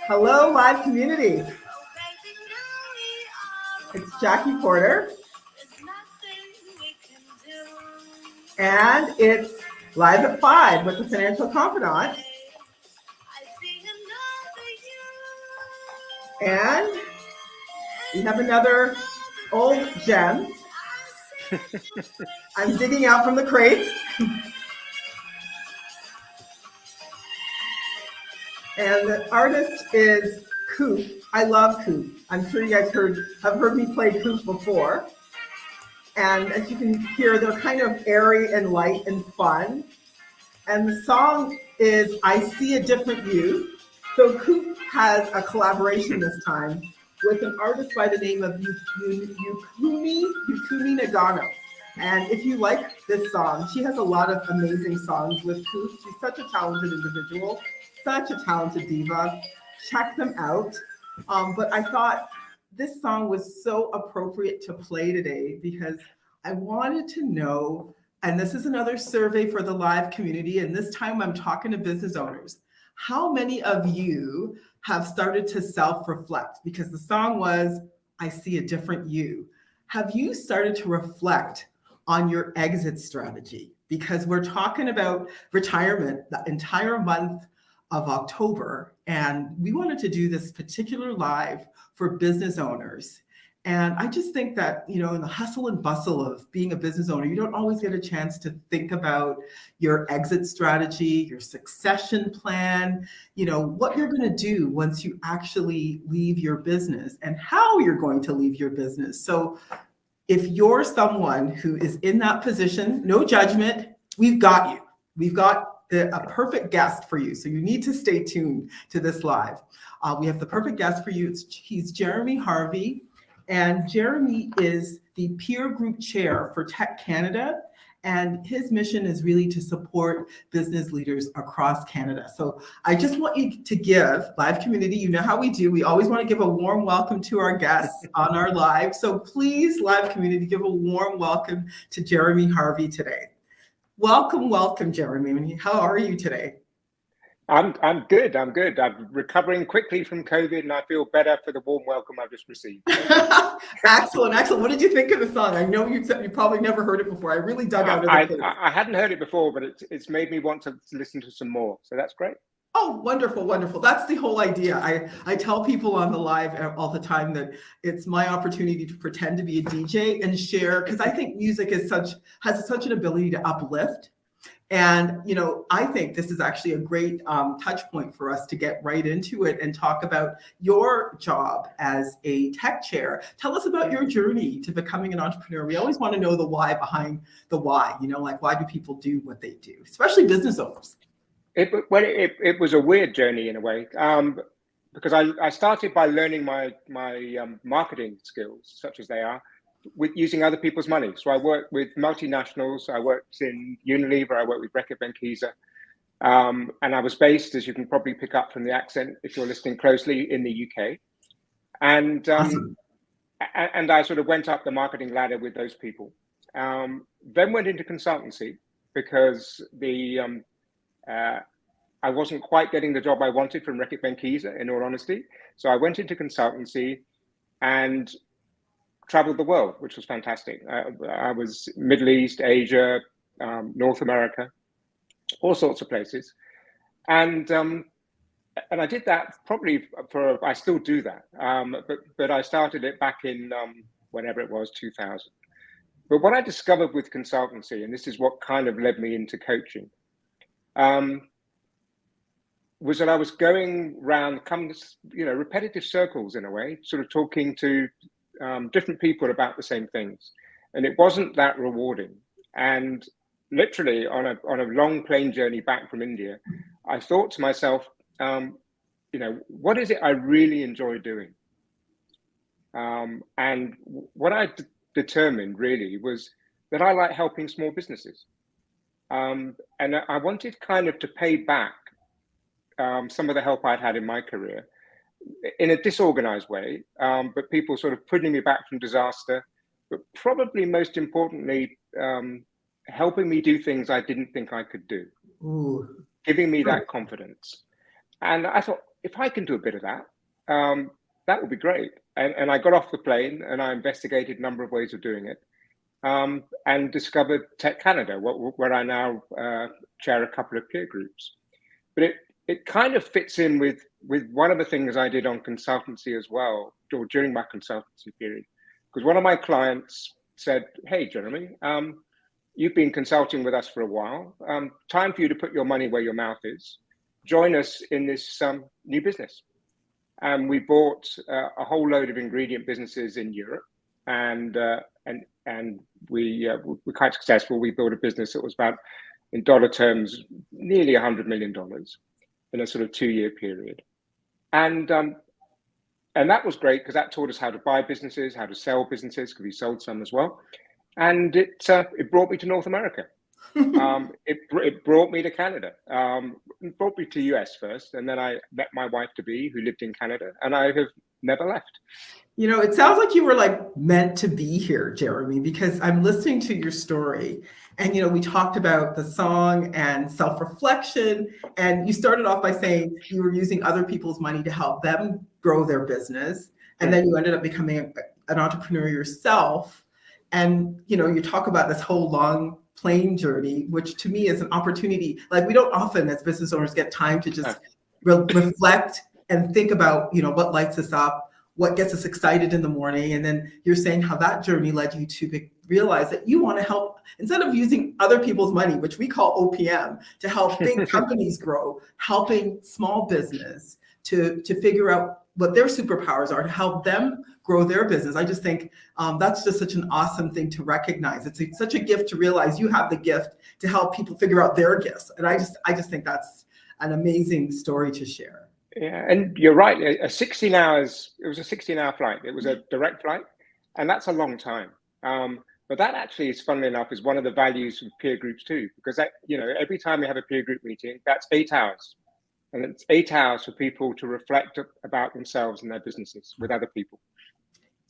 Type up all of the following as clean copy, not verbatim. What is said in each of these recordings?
Hello, live community. It's Jackie Porter. And it's Live at 5 with the Financial Confidant. And we have another old gem. I'm digging out from the crates. And the artist is Coop. I love Coop. I'm sure you guys have heard me play Coop before. And as you can hear, they're kind of airy and light and fun. And the song is I See a Different You. So Coop has a collaboration this time with an artist by the name of Yukumi Nagano. And if you like this song, she has a lot of amazing songs with Coop. She's such a talented individual, such a talented diva. Check them out. But I thought this song was so appropriate to play today because I wanted to know, and this is another survey for the live community, and this time I'm talking to business owners. How many of you have started to self-reflect? Because the song was, I See a Different You. Have you started to reflect on your exit strategy? Because we're talking about retirement the entire month of October, and we wanted to do this particular live for business owners. And I just think that, in the hustle and bustle of being a business owner, you don't always get a chance to think about your exit strategy, your succession plan, what you're going to do once you actually leave your business and how you're going to leave your business. So if you're someone who is in that position, no judgment, we've got you. We've got a perfect guest for you. So you need to stay tuned to this live. We have the perfect guest for you. He's Jeremy Harvey. And Jeremy is the peer group chair for TEC Canada. And his mission is really to support business leaders across Canada. So I just want you to give, live community, you know how we do. We always want to give a warm welcome to our guests on our live. So please, live community, give a warm welcome to Jeremy Harvey today. Welcome, Jeremy. How are you today? I'm good. I'm recovering quickly from COVID, and I feel better for the warm welcome I've just received. Excellent. What did you think of the song? I know you probably never heard it before. I really dug out of the case. I hadn't heard it before, but it's made me want to listen to some more. So that's great. Oh, wonderful. That's the whole idea. I tell people on the live all the time that it's my opportunity to pretend to be a DJ and share, because I think music has such an ability to uplift. And, I think this is actually a great touch point for us to get right into it and talk about your job as a TEC chair. Tell us about your journey to becoming an entrepreneur. We always want to know the why behind the why, why do people do what they do, especially business owners? It was a weird journey in a way, because I started by learning my marketing skills, such as they are, with using other people's money. So I worked with multinationals. I worked in Unilever. I worked with Reckitt Benckiser, and I was based, as you can probably pick up from the accent if you're listening closely, in the UK. And Awesome. And I sort of went up the marketing ladder with those people. Then went into consultancy because I wasn't quite getting the job I wanted from Reckitt Benckiser, in all honesty. So I went into consultancy and traveled the world, which was fantastic. I was Middle East, Asia, North America, all sorts of places. And I did that probably I still do that, but I started it back in whenever it was, 2000. But what I discovered with consultancy, and this is what kind of led me into coaching, was that I was going around, repetitive circles in a way, sort of talking to different people about the same things, and it wasn't that rewarding. And literally on a long plane journey back from India, I thought to myself, what is it I really enjoy doing? And what I determined really was that I like helping small businesses, and I wanted kind of to pay back some of the help I'd had in my career in a disorganized way, but people sort of putting me back from disaster, but probably most importantly, helping me do things I didn't think I could do, giving me that confidence. And I thought, if I can do a bit of that, that would be great. And I got off the plane and I investigated a number of ways of doing it, and discovered TEC Canada, where I now chair a couple of peer groups. But it kind of fits in with one of the things I did on consultancy as well, or during my consultancy period. Because one of my clients said, hey, Jeremy, you've been consulting with us for a while. Time for you to put your money where your mouth is. Join us in this new business. And we bought a whole load of ingredient businesses in Europe, and we're quite successful. We built a business that was about, in dollar terms, nearly $100 million in a sort of 2-year period. And that was great because that taught us how to buy businesses, how to sell businesses, because we sold some as well. And it brought me to North America. It brought me to Canada. It brought me to US first, and then I met my wife-to-be who lived in Canada, and I have never left. You know, it sounds like you were like meant to be here, Jeremy, because I'm listening to your story. And, you know, we talked about the song and self-reflection. And you started off by saying you were using other people's money to help them grow their business. And then you ended up becoming an entrepreneur yourself. And, you know, you talk about this whole long plane journey, which to me is an opportunity. Like, we don't often as business owners get time to just reflect and think about, you know, what lights us up, what gets us excited in the morning. And then you're saying how that journey led you to realize that you want to help, instead of using other people's money, which we call OPM, to help big companies grow, helping small business to figure out what their superpowers are, to help them grow their business. I just think that's just such an awesome thing to recognize. It's such a gift to realize you have the gift to help people figure out their gifts. And I just think that's an amazing story to share. Yeah, and you're right. It was a 16-hour flight. It was a direct flight, and that's a long time. But that actually is, funnily enough, is one of the values of peer groups too, because that, you know, every time we have a peer group meeting, that's 8 hours. And it's 8 hours for people to reflect about themselves and their businesses with other people.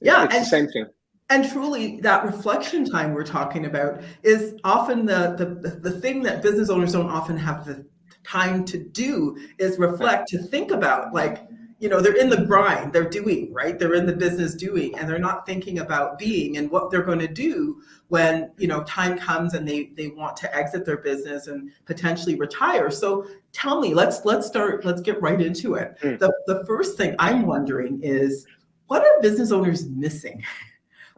Yeah, it's the same thing. And truly, that reflection time we're talking about is often the thing that business owners don't often have the time to do, is reflect, to think about, like, you know, they're in the grind, they're doing, right? They're in the business doing, and they're not thinking about being and what they're going to do when, you know, time comes and they want to exit their business and potentially retire. So tell me, let's get right into it. The first thing I'm wondering is, what are business owners missing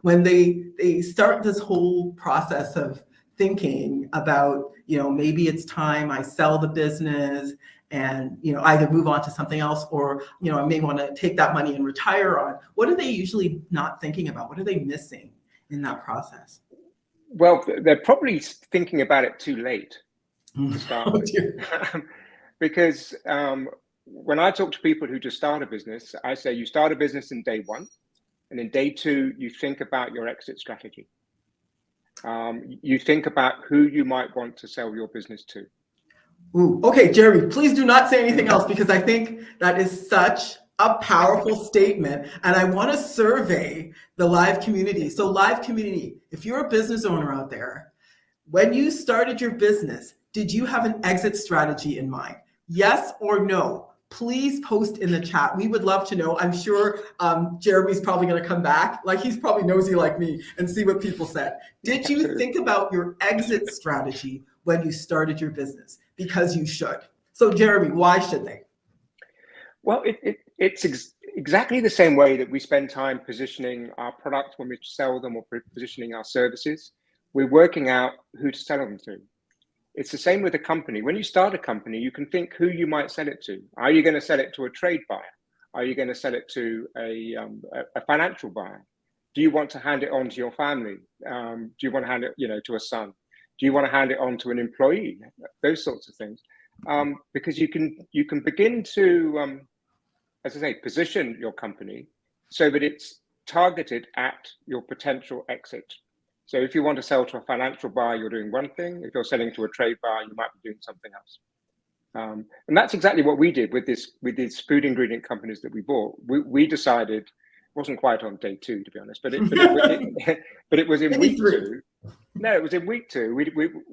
when they start this whole process of thinking about, you know, maybe it's time I sell the business and, you know, either move on to something else, or, you know, I may want to take that money and retire on. What are they usually not thinking about? What are they missing in that process? Well, they're probably thinking about it too late to start with. Because when I talk to people who just start a business, I say you start a business in day 1, and in day 2, you think about your exit strategy. You think about who you might want to sell your business to. Ooh, okay, Jeremy, please do not say anything else, because I think that is such a powerful statement, and I want to survey the live community. So live community, if you're a business owner out there, when you started your business, did you have an exit strategy in mind? Yes or no? Please post in the chat. We would love to know. I'm sure Jeremy's probably going to come back. Like, he's probably nosy like me and see what people said. Did you think about your exit strategy when you started your business? Because you should. So Jeremy, why should they? Well, it's exactly the same way that we spend time positioning our products when we sell them, or positioning our services. We're working out who to sell them to. It's the same with a company. When you start a company, you can think who you might sell it to. Are you going to sell it to a trade buyer? Are you going to sell it to a financial buyer? Do you want to hand it on to your family? Do you want to hand it, you know, to a son? Do you want to hand it on to an employee? Those sorts of things, because you can begin to, as I say, position your company so that it's targeted at your potential exit. So if you want to sell to a financial buyer, you're doing one thing. If you're selling to a trade buyer, you might be doing something else. And that's exactly what we did with these food ingredient companies that we bought. We decided wasn't quite on day 2, to be honest, but it was in Maybe week 3. 2. No, it was in week 2.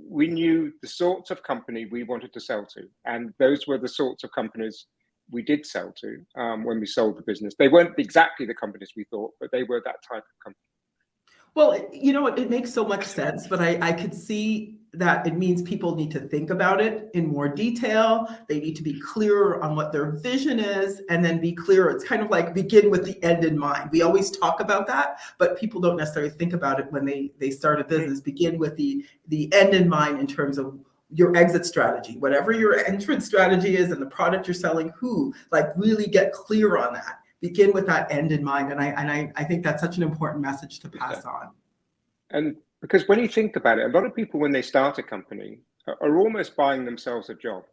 We knew the sorts of company we wanted to sell to, and those were the sorts of companies we did sell to when we sold the business. They weren't exactly the companies we thought, but they were that type of company. Well, you know, it makes so much sense, but I could see that it means people need to think about it in more detail. They need to be clearer on what their vision is, and then be clearer. It's kind of like begin with the end in mind. We always talk about that, but people don't necessarily think about it when they start a business. Begin with the end in mind in terms of your exit strategy, whatever your entrance strategy is and the product you're selling, like really get clear on that. Begin with that end in mind. And I think that's such an important message to pass on. And because when you think about it, a lot of people, when they start a company, are almost buying themselves a job.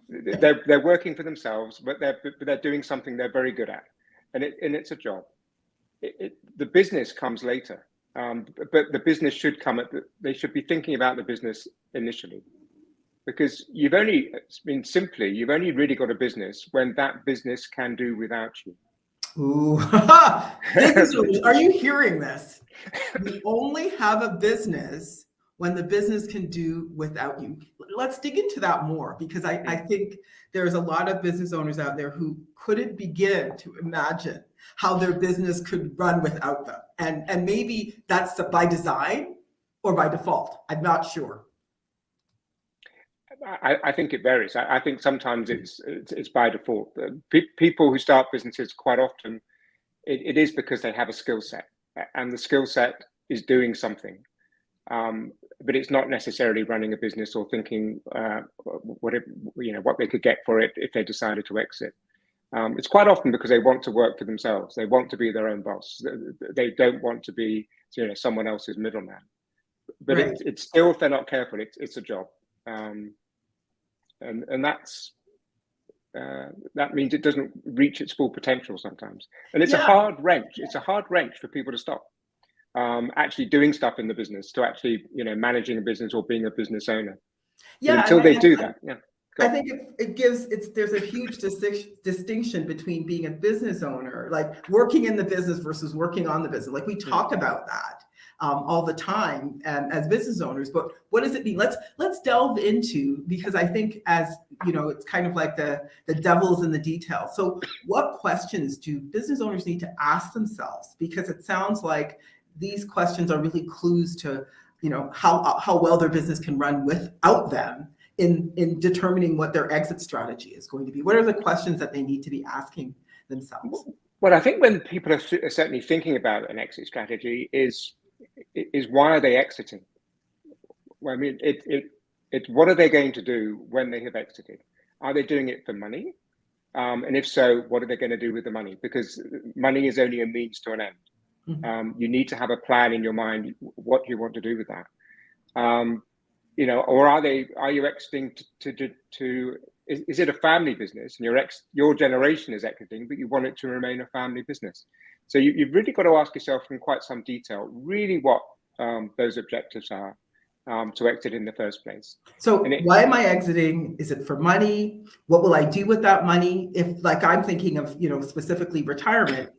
They're working for themselves, but they're doing something they're very good at, and it's a job. The business comes later, but the business should come they should be thinking about the business initially, because you've only really got a business when that business can do without you. Ooh, business owners, are you hearing this? You only have a business when the business can do without you. Let's dig into that more, because I think there's a lot of business owners out there who couldn't begin to imagine how their business could run without them. And maybe that's by design or by default. I'm not sure. I think it varies. I think sometimes it's by default. People who start businesses, quite often, it is because they have a skill set, and the skill set is doing something. But it's not necessarily running a business or thinking what they could get for it if they decided to exit. It's quite often because they want to work for themselves. They want to be their own boss. They don't want to be someone else's middleman. But right. It's still, if they're not careful, it's a job. And that means it doesn't reach its full potential sometimes. And it's a hard wrench. It's a hard wrench for people to stop actually doing stuff in the business, to actually managing a business or being a business owner. Yeah, until they do that. Yeah. I think there's a huge distinction between being a business owner, like working in the business versus working on the business. Like we talk about that all the time as business owners, but what does it mean? Let's delve into, because I think, as you know, it's kind of like the devil's in the detail. So what questions do business owners need to ask themselves? Because it sounds like these questions are really clues to, how well their business can run without them in determining what their exit strategy is going to be. What are the questions that they need to be asking themselves? Well, I think when people are certainly thinking about an exit strategy is why are they exiting? Well, I mean, it's what are they going to do when they have exited? Are they doing it for money? And if so, what are they going to do with the money? Because money is only a means to an end. Mm-hmm. You need to have a plan in your mind. What do you want to do with that? Or are you exiting to is it a family business, and your generation is exiting, but you want it to remain a family business? So you've really got to ask yourself in quite some detail, really what those objectives are to exit in the first place. So why am I exiting? Is it for money? What will I do with that money? If, like, I'm thinking of, specifically retirement,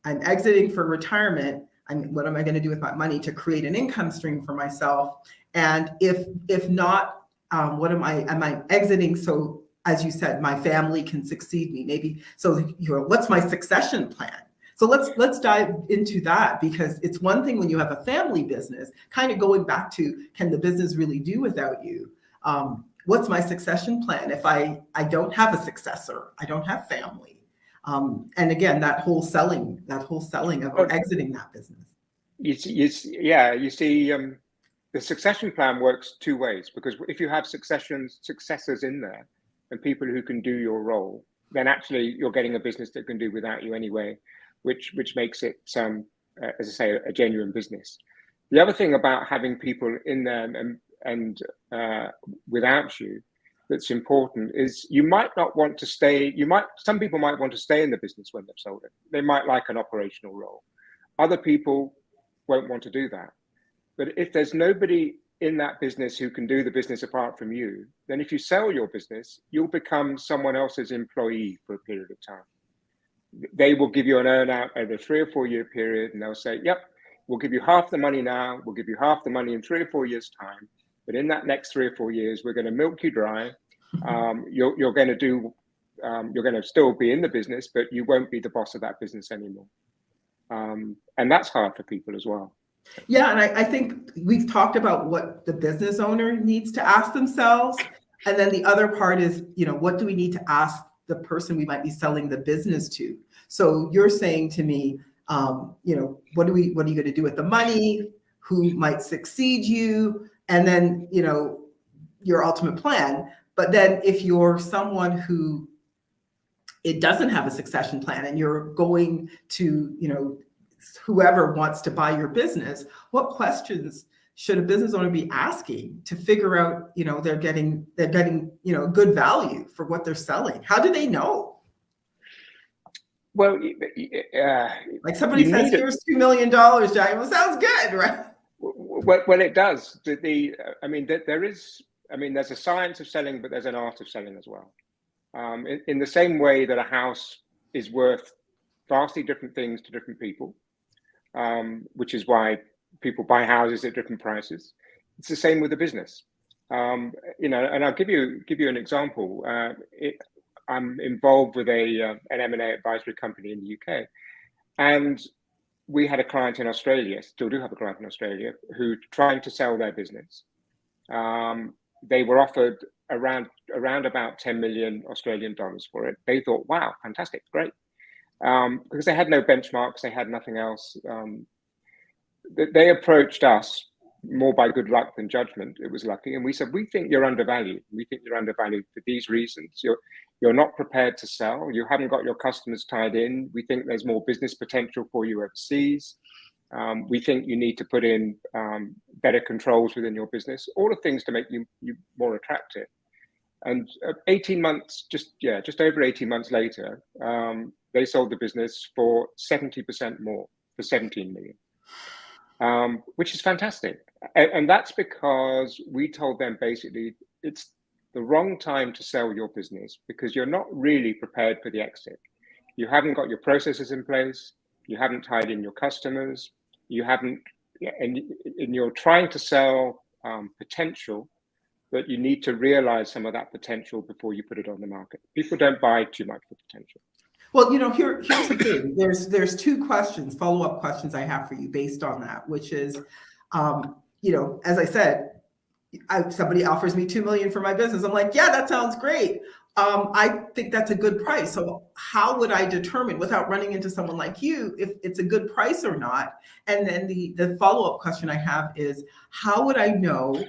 I'm exiting for retirement. What am I going to do with my money to create an income stream for myself? And if not, what am I exiting? So, as you said, my family can succeed me. Maybe so. What's my succession plan? So let's dive into that, because it's one thing when you have a family business, kind of going back to, can the business really do without you? What's my succession plan if I don't have a successor? I don't have family. And again, that whole selling of exiting that business. You see, the succession plan works two ways, because if you have successors in there and people who can do your role, then actually you're getting a business that can do without you anyway, which makes it, as I say, a genuine business. The other thing about having people in there and without you that's important is you might not want to stay. Some people might want to stay in the business when they've sold it. They might like an operational role. Other people won't want to do that. But if there's nobody in that business who can do the business apart from you, then if you sell your business, you'll become someone else's employee for a period of time. they will give you an earn out over a 3 or 4 year period, and they'll say, yep, we'll give you half the money now, we'll give you half the money in 3 or 4 years time, but in that next 3 or 4 years we're going to milk you dry. You're going to do you're going to still be in the business, but you won't be the boss of that business anymore. And that's hard for people as well. Yeah, and I think we've talked about what the business owner needs to ask themselves. And then the other part is, what do we need to ask the person we might be selling the business to? So you're saying to me, what are you going to do with the money? Who might succeed you? And then, your ultimate plan. But then if you're someone who it doesn't have a succession plan and you're going to, whoever wants to buy your business, what questions should a business owner be asking to figure out, they're getting, good value for what they're selling? How do they know? Well, like somebody says, here's $2 million, Jack. Well, sounds good, right? Well, it does. There's a science of selling, but there's an art of selling as well. In the same way that a house is worth vastly different things to different people, which is why people buy houses at different prices. It's the same with a business. And I'll give you an example. I'm involved with an M&A advisory company in the UK, and we had a client in Australia, still do have a client in Australia, who trying to sell their business. They were offered around about 10 million Australian dollars for it. They thought, wow, fantastic, great. Because they had no benchmarks, they had nothing else. They approached us more by good luck than judgment. It was lucky. And we said, we think you're undervalued. We think you're undervalued for these reasons. You're not prepared to sell. You haven't got your customers tied in. We think there's more business potential for you overseas. We think you need to put in better controls within your business, all the things to make you more attractive. And 18 months, just over 18 months later, they sold the business for 70% more, for 17 million, which is fantastic. And that's because we told them basically it's the wrong time to sell your business because you're not really prepared for the exit. You haven't got your processes in place. You haven't tied in your customers. You haven't, and you're trying to sell potential, but you need to realize some of that potential before you put it on the market. People don't buy too much for potential. Well, here's the thing. There's two questions, follow-up questions I have for you based on that, which is, as I said, somebody offers me $2 million for my business. I'm like, yeah, that sounds great. I think that's a good price. So how would I determine, without running into someone like you, if it's a good price or not? And then the follow-up question I have is, how would I know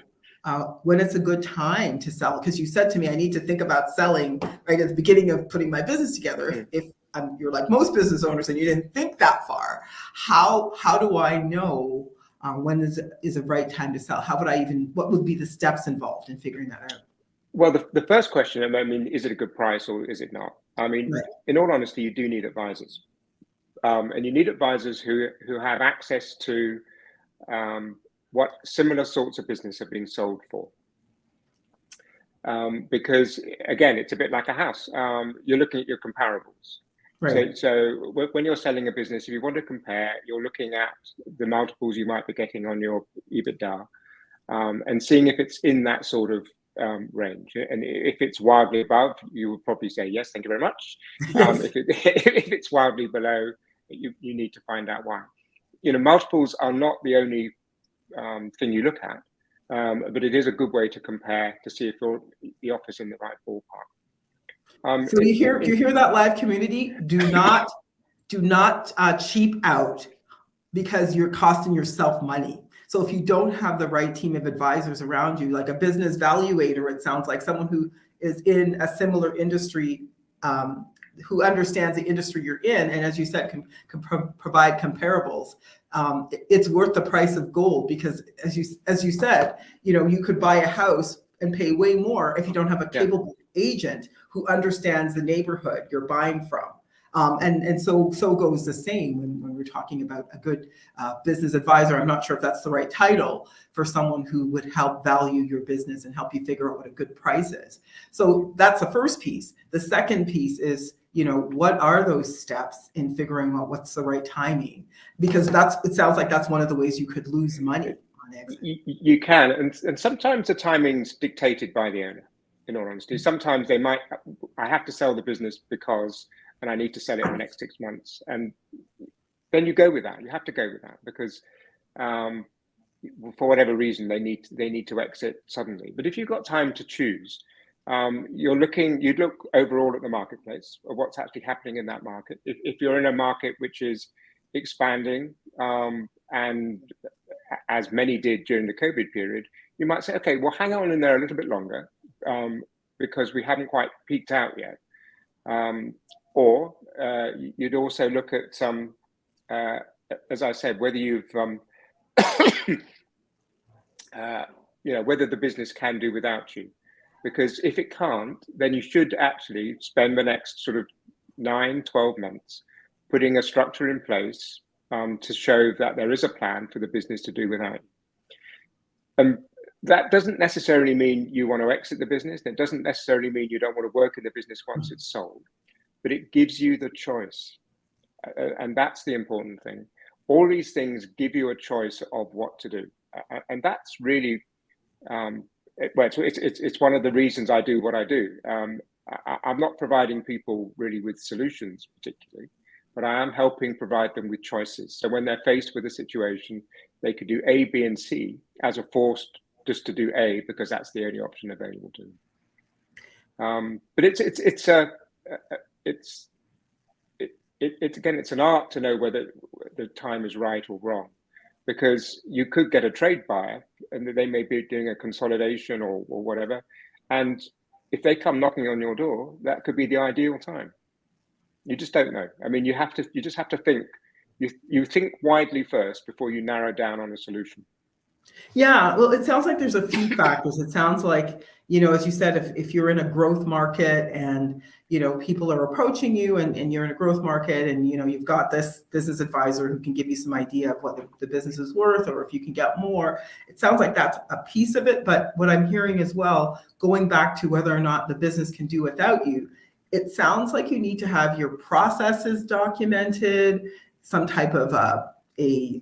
when it's a good time to sell? Because you said to me, I need to think about selling right at the beginning of putting my business together. If you're like most business owners and you didn't think that far, how do I know when is a right time to sell? What would be the steps involved in figuring that out? Well, the first question, is it a good price or is it not? Right. In all honesty, you do need advisors. And you need advisors who have access to what similar sorts of business are being sold for. Because again, it's a bit like a house. You're looking at your comparables. Right. So when you're selling a business, if you want to compare, you're looking at the multiples you might be getting on your EBITDA and seeing if it's in that sort of range. And if it's wildly above, you would probably say, yes, thank you very much. Yes. If it's wildly below, you need to find out why. Multiples are not the only thing you look at, but it is a good way to compare to see if the offer's in the right ballpark. So you hear that, live community? Do not cheap out because you're costing yourself money. So if you don't have the right team of advisors around you, like a business valuator, it sounds like someone who is in a similar industry, who understands the industry you're in, and as you said, can provide comparables. It's worth the price of gold because, as you said, you could buy a house and pay way more if you don't have a capable agent who understands the neighborhood you're buying from. And so goes the same when we're talking about a good business advisor. I'm not sure if that's the right title for someone who would help value your business and help you figure out what a good price is. So that's the first piece. The second piece is, what are those steps in figuring out what's the right timing? Because it sounds like that's one of the ways you could lose money on exit. You can, and sometimes the timing's dictated by the owner, in all honesty. Sometimes I have to sell the business and I need to sell it in the next 6 months. And then you go with that. You have to go with that because for whatever reason, they need to exit suddenly. But if you've got time to choose, you'd look overall at the marketplace of what's actually happening in that market. If you're in a market which is expanding, and as many did during the COVID period, you might say, okay, well, hang on in there a little bit longer because we haven't quite peaked out yet. Or you'd also look at some, as I said, whether you've, whether the business can do without you. Because if it can't, then you should actually spend the next sort of 9-12 months putting a structure in place to show that there is a plan for the business to do without you. That doesn't necessarily mean you want to exit the business. That doesn't necessarily mean you don't want to work in the business once it's sold. But it gives you the choice. And that's the important thing. All these things give you a choice of what to do. And that's really, it's one of the reasons I do what I do. I'm not providing people really with solutions particularly, but I am helping provide them with choices. So when they're faced with a situation, they could do A, B, and C as opposed just to do A because that's the only option available to them. But it's an art to know whether the time is right or wrong, because you could get a trade buyer and they may be doing a consolidation or whatever. And if they come knocking on your door, that could be the ideal time. You just don't know. I mean, you just have to think, you think widely first before you narrow down on a solution. Yeah, well, it sounds like there's a few factors. It sounds like, as you said, if you're in a growth market and, people are approaching you and you're in a growth market and, you've got this business advisor who can give you some idea of what the business is worth or if you can get more, it sounds like that's a piece of it. But what I'm hearing as well, going back to whether or not the business can do without you, it sounds like you need to have your processes documented, some type of a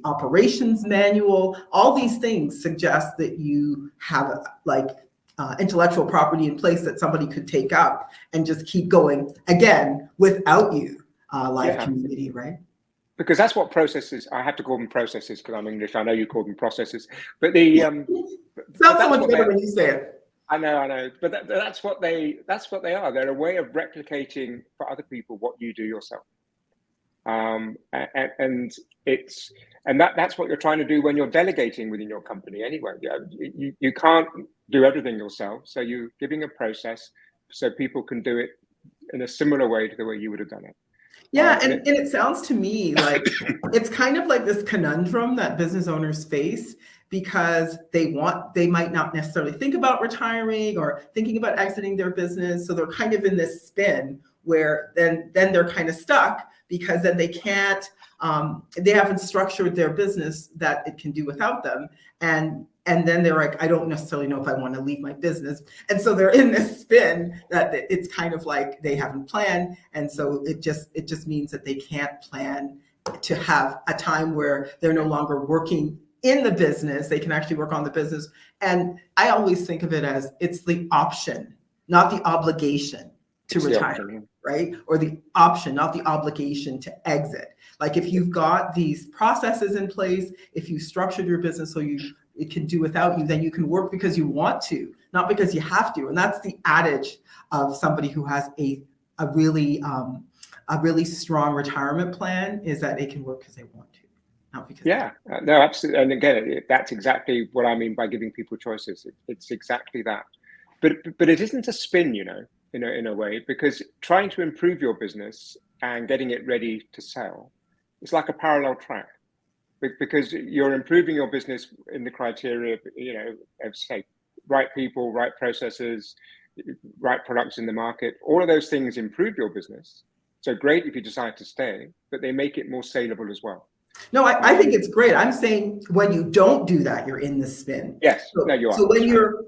operations manual. All these things suggest that you have intellectual property in place that somebody could take up and just keep going again without you, community, right? Because that's what processes. I have to call them processes because I'm English. I know you call them processes, but the sounds so much better when you say it. I know, but that's what they are. They're a way of replicating for other people what you do yourself. And that's what you're trying to do when you're delegating within your company anyway. You can't do everything yourself, so you're giving a process so people can do it in a similar way to the way you would have done it. Yeah, and it sounds to me like it's kind of like this conundrum that business owners face because they might not necessarily think about retiring or thinking about exiting their business, so they're kind of in this spin where then they're kind of stuck because then they can't, they haven't structured their business that it can do without them. And then they're like, I don't necessarily know if I want to leave my business. And so they're in this spin that it's kind of like they haven't planned. And so it just means that they can't plan to have a time where they're no longer working in the business. They can actually work on the business. And I always think of it as it's the option, not the obligation to retire, right? Or the option, not the obligation to exit. Like if you've got these processes in place, if you structured your business so it can do without you, then you can work because you want to, not because you have to. And that's the adage of somebody who has a really strong retirement plan, is that they can work because they want to, not because. Yeah, no, absolutely. And again, that's exactly what I mean by giving people choices. It's exactly that. But it isn't a spin, in a way, because trying to improve your business and getting it ready to sell, it's like a parallel track. Because you're improving your business in the criteria, of say, right people, right processes, right products in the market. All of those things improve your business. So great if you decide to stay, but they make it more saleable as well. No, I think it's great. I'm saying when you don't do that, you're in the spin. Yes, no, you are. So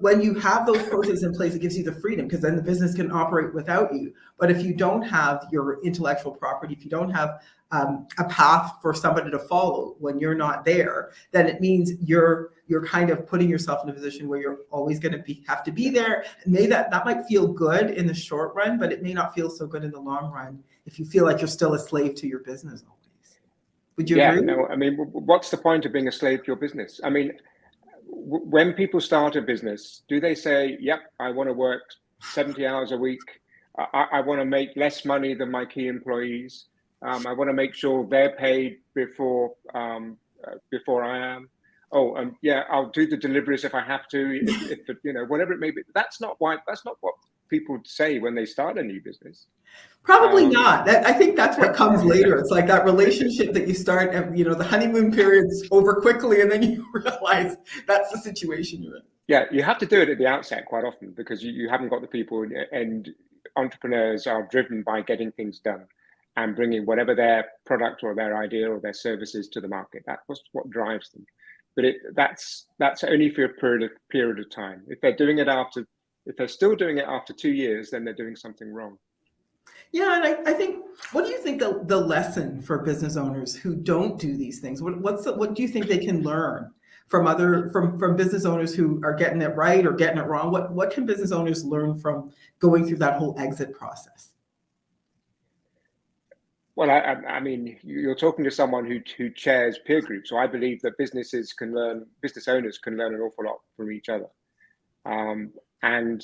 when you have those processes in place, it gives you the freedom, because then the business can operate without you. But if you don't have your intellectual property, if you don't have a path for somebody to follow when you're not there, then it means you're kind of putting yourself in a position where you're always going to have to be there. And that might feel good in the short run, but it may not feel so good in the long run if you feel like you're still a slave to your business. Would you agree? No, I mean, what's the point of being a slave to your business? I mean, when people start a business, do they say, yep, I want to work 70 hours a week. I want to make less money than my key employees. I want to make sure they're paid before I am. Yeah, I'll do the deliveries if I have to, if whatever it may be. That's not what people say when they start a new business. Probably not. I think that's what comes later. It's like that relationship that you start, and the honeymoon period's over quickly, and then you realize that's the situation you're in. Yeah, you have to do it at the outset quite often, because you haven't got the people, and entrepreneurs are driven by getting things done and bringing whatever their product or their idea or their services to the market. That's what drives them. But that's only for a period of time. If they're still doing it after 2 years, then they're doing something wrong. Yeah, and I think, what do you think the lesson for business owners who don't do these things? What do you think they can learn from business owners who are getting it right or getting it wrong? What can business owners learn from going through that whole exit process? Well, I mean, you're talking to someone who chairs peer groups, so I believe that business owners can learn an awful lot from each other, and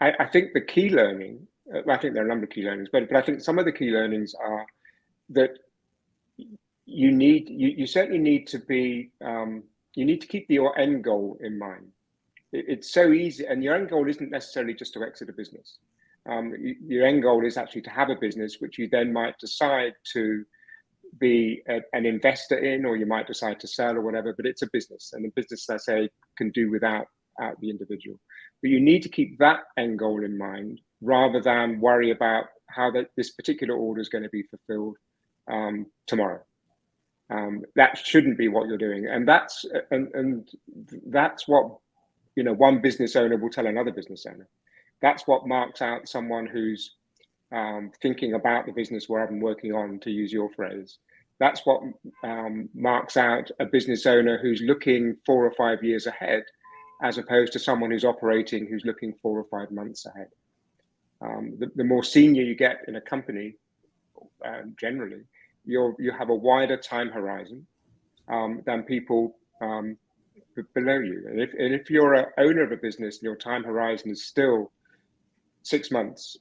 I think the key learning, I think there are a number of key learnings, but I think some of the key learnings are that you certainly need to keep your end goal in mind. It's so easy, and your end goal isn't necessarily just to exit a business. Your end goal is actually to have a business which you then might decide to be an investor in, or you might decide to sell or whatever, but it's a business, and a business, I say, can do without the individual. But you need to keep that end goal in mind rather than worry about how this particular order is going to be fulfilled tomorrow. That shouldn't be what you're doing, and that's what one business owner will tell another business owner. That's what marks out someone who's thinking about the business where I'm working on, to use your phrase. That's what marks out a business owner who's looking 4 or 5 years ahead, as opposed to someone who's operating, who's looking 4 or 5 months ahead. The more senior you get in a company, generally, you have a wider time horizon than people below you. And if you're an owner of a business and your time horizon is still 6 months,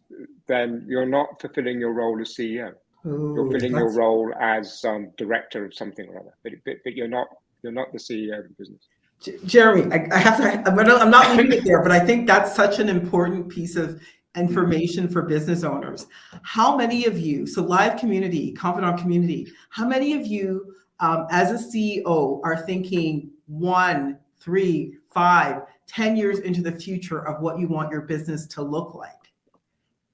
then you're not fulfilling your role as CEO. You're filling your role as director of something or other, but you're not the CEO of the business. Jeremy, I have to. I'm not leaving it there, but I think that's such an important piece of information for business owners. How many of you, so live community, confidant community, how many of you, as a CEO, are thinking 1, 3, 5, 10 years into the future of what you want your business to look like?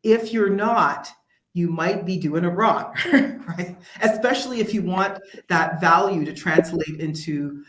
If you're not, you might be doing it wrong, right? Especially if you want that value to translate into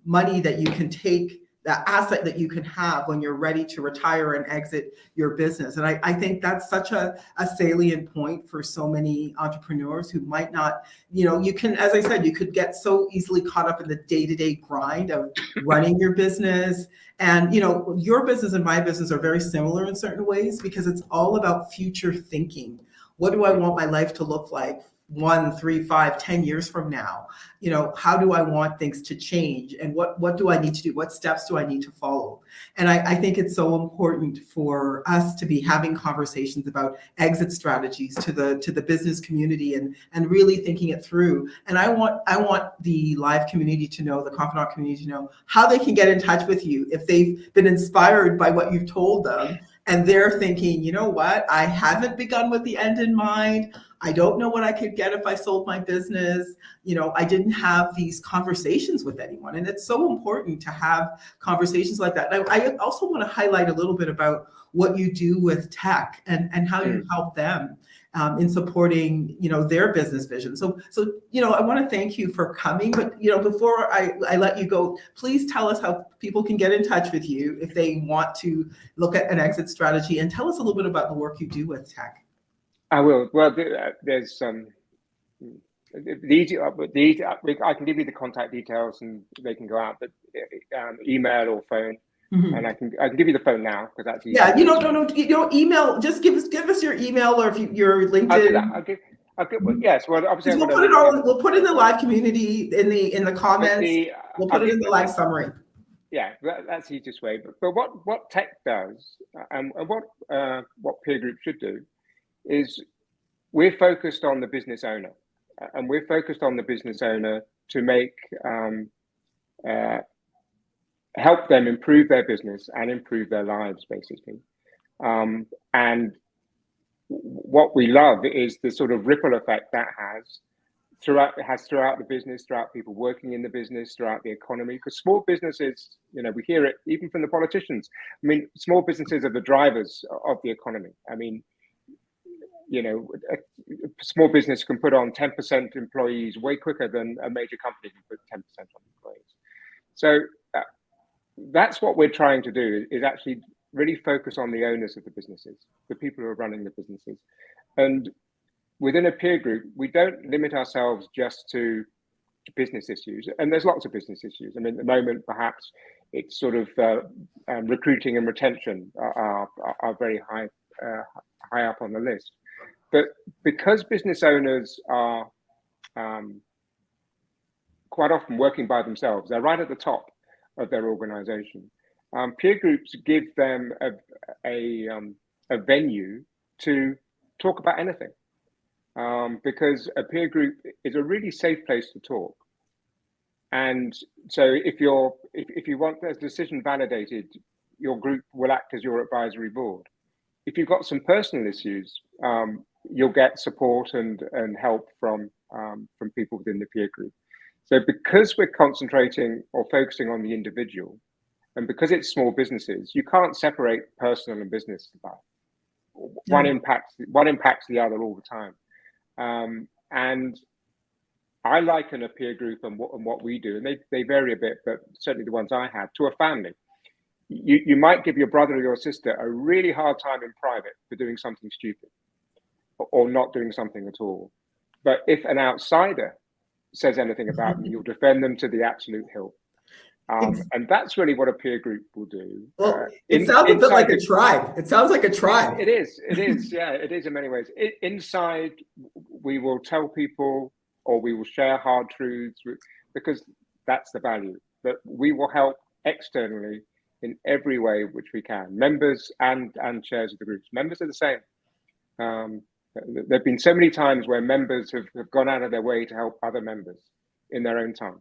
money that you can take, that asset that you can have when you're ready to retire and exit your business. And I think that's such a salient point for so many entrepreneurs who might not, you can, as I said, you could get so easily caught up in the day-to-day grind of running your business. And, your business and my business are very similar in certain ways, because it's all about future thinking. What do I want my life to look like 1, 3, 5, 10 years from now? How do I want things to change? And what do I need to do? What steps do I need to follow? And I think it's so important for us to be having conversations about exit strategies to the business community and really thinking it through. And I want the live community to know, the confidant community to know how they can get in touch with you if they've been inspired by what you've told them. And they're thinking, you know what? I haven't begun with the end in mind. I don't know what I could get if I sold my business. I didn't have these conversations with anyone. And it's so important to have conversations like that. And I also want to highlight a little bit about what you do with TEC and how you help them in supporting, their business vision. So, I want to thank you for coming, but, before I let you go, please tell us how people can get in touch with you if they want to look at an exit strategy, and tell us a little bit about the work you do with TEC. I will. Well, there's I can give you the contact details and they can go out, but email or phone. Mm-hmm. And I can give you the phone now because that's easy. Yeah, no, email. Just give us your email, or if your LinkedIn. Yes. Well, obviously we'll put it in the live community in the comments. We'll put it in the live summary. Yeah, that's the easiest way. But what TEC does, and what peer group should do, is we're focused on the business owner, and we're focused on the business owner to make help them improve their business and improve their lives, basically. And what we love is the sort of ripple effect that has throughout the business, throughout people working in the business, throughout the economy. Because small businesses, we hear it even from the politicians. I mean, small businesses are the drivers of the economy. I mean, a small business can put on 10% employees way quicker than a major company can put 10% on employees. So that's what we're trying to do, is actually really focus on the owners of the businesses, the people who are running the businesses. And within a peer group, we don't limit ourselves just to business issues. And there's lots of business issues. I mean, at the moment, perhaps it's sort of recruiting and retention are very high up on the list. But because business owners are quite often working by themselves, they're right at the top of their organization. Peer groups give them a venue to talk about anything, because a peer group is a really safe place to talk. And so if you want a decision validated, your group will act as your advisory board. If you've got some personal issues, you'll get support and help from people within the peer group. So because we're concentrating or focusing on the individual, and because it's small businesses, you can't separate personal and business about. One impacts the other all the time. And I liken a peer group and what we do, and they vary a bit, but certainly the ones I have, to a family. You might give your brother or your sister a really hard time in private for doing something stupid or not doing something at all. But if an outsider says anything about them, you'll defend them to the absolute hilt. And that's really what a peer group will do. Well, it sounds a bit like a tribe. It sounds like a tribe. It is. Yeah, it is in many ways. Inside, we will tell people, or we will share hard truths, because that's the value. But we will help externally in every way which we can. Members and chairs of the groups. Members are the same. There have been so many times where members have gone out of their way to help other members in their own time.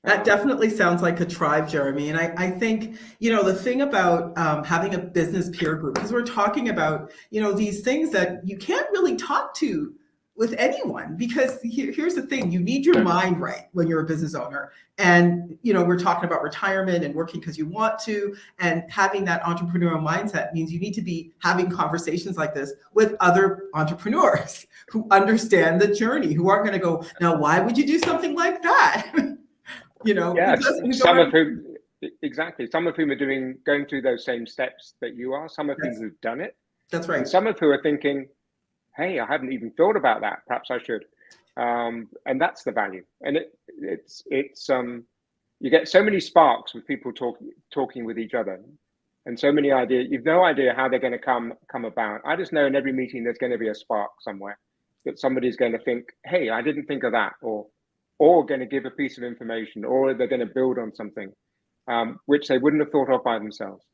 That definitely sounds like a tribe, Jeremy. And I think, the thing about having a business peer group, because we're talking about, these things that you can't really talk to with anyone, because here's the thing, you need your mind right when you're a business owner. And, we're talking about retirement and working because you want to, and having that entrepreneurial mindset means you need to be having conversations like this with other entrepreneurs who understand the journey, who aren't going to go, now, why would you do something like that? Yes, some of whom are going through those same steps that you are, some of whom who've done it. That's right. And some of who are thinking, hey, I hadn't even thought about that. Perhaps I should. And that's the value. And it's you get so many sparks with people talking with each other, and so many ideas. You've no idea how they're going to come about. I just know in every meeting there's going to be a spark somewhere that somebody's going to think, hey, I didn't think of that, or going to give a piece of information, or they're going to build on something which they wouldn't have thought of by themselves.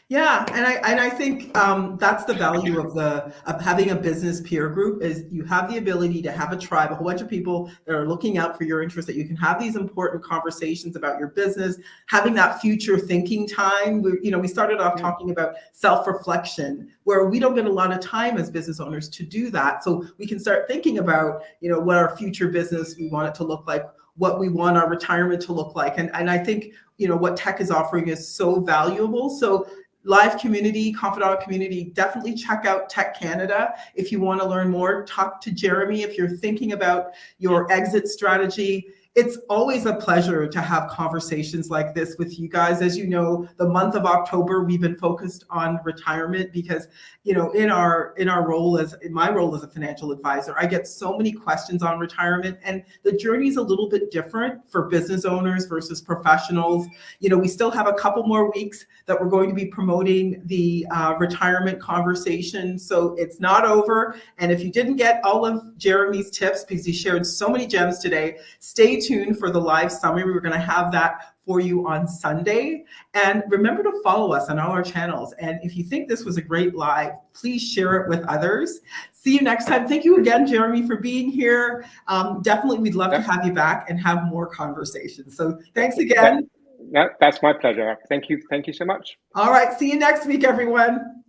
Yeah, and I think that's the value of having a business peer group is you have the ability to have a tribe, a whole bunch of people that are looking out for your interests, that you can have these important conversations about your business, having that future thinking time. We started off talking about self-reflection, where we don't get a lot of time as business owners to do that. So we can start thinking about, what our future business we want it to look like, what we want our retirement to look like. And I think, what TEC is offering is so valuable. So live community, confidant community, definitely check out TEC Canada. If you want to learn more, talk to Jeremy. If you're thinking about your exit strategy, it's always a pleasure to have conversations like this with you guys. As you know, the month of October, we've been focused on retirement because, in my role as a financial advisor, I get so many questions on retirement, and the journey is a little bit different for business owners versus professionals. We still have a couple more weeks that we're going to be promoting the retirement conversation. So it's not over. And if you didn't get all of Jeremy's tips, because he shared so many gems today, stay tuned for the live summary. We're going to have that for you on Sunday. And remember to follow us on all our channels. And if you think this was a great live, please share it with others. See you next time. Thank you again, Jeremy, for being here. Definitely, we'd love to have you back and have more conversations. So thanks again. That's my pleasure. Thank you. Thank you so much. All right. See you next week, everyone.